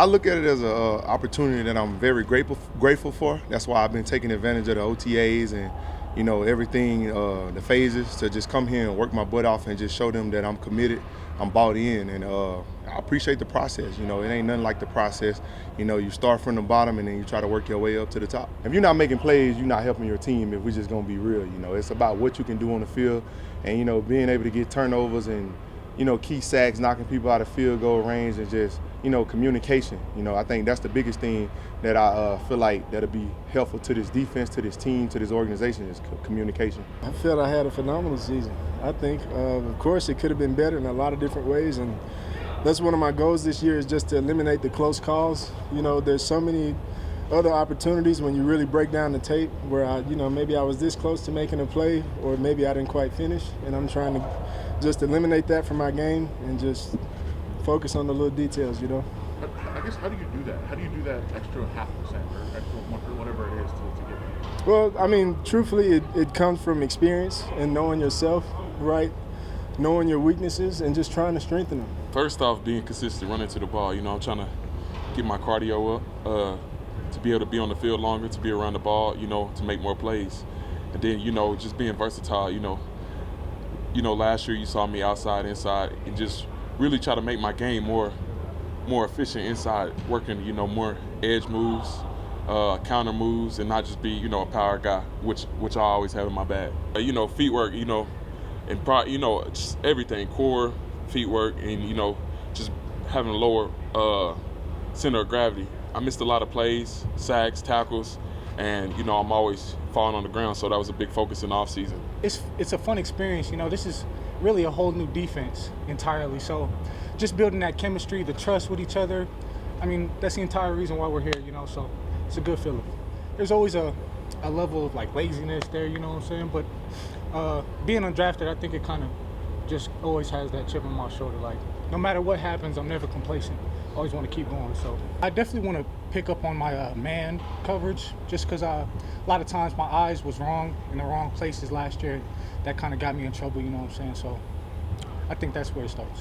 I look at it as an opportunity that I'm very grateful for. That's why I've been taking advantage of the OTAs and everything, the phases, to just come here and work my butt off and just show them that I'm committed, I'm bought in, and I appreciate the process. It ain't nothing like the process. You start from the bottom and then you try to work your way up to the top. If you're not making plays, you're not helping your team. If we're just gonna be real, it's about what you can do on the field, and being able to get turnovers and key sacks, knocking people out of field goal range, and just communication. I think that's the biggest thing that I feel like that'll be helpful to this defense, to this team, to this organization, is communication. I felt I had a phenomenal season. I think, of course, it could have been better in a lot of different ways, and that's one of my goals this year, is just to eliminate the close calls. There's so many other opportunities when you really break down the tape where maybe I was this close to making a play, or maybe I didn't quite finish, and I'm trying to just eliminate that from my game and just focus on the little details. I guess, how do you do that? How do you do that extra 0.5% or extra 1%, whatever it is, to get there? Well, I mean, truthfully, it comes from experience and knowing yourself, right? Knowing your weaknesses and just trying to strengthen them. First off, being consistent, running to the ball. I'm trying to get my cardio up, to be able to be on the field longer, to be around the ball, to make more plays. And then, just being versatile. Last year you saw me outside, inside, and just really try to make my game more efficient inside, working, more edge moves, counter moves, and not just be, a power guy, which I always have in my bag. Feet work, and just everything, core, feet work, and, just having a lower center of gravity. I missed a lot of plays, sacks, tackles, and, I'm always falling on the ground, so that was a big focus in the offseason. It's a fun experience. This is really a whole new defense entirely. So just building that chemistry, the trust with each other, I mean, that's the entire reason why we're here, so it's a good feeling. There's always a level of laziness there, you know what I'm saying? But being undrafted, I think it kind of just always has that chip on my shoulder. No matter what happens, I'm never complacent. I always want to keep going. So I definitely want to pick up on my man coverage, just because a lot of times my eyes was wrong in the wrong places last year. That kind of got me in trouble, you know what I'm saying? So I think that's where it starts.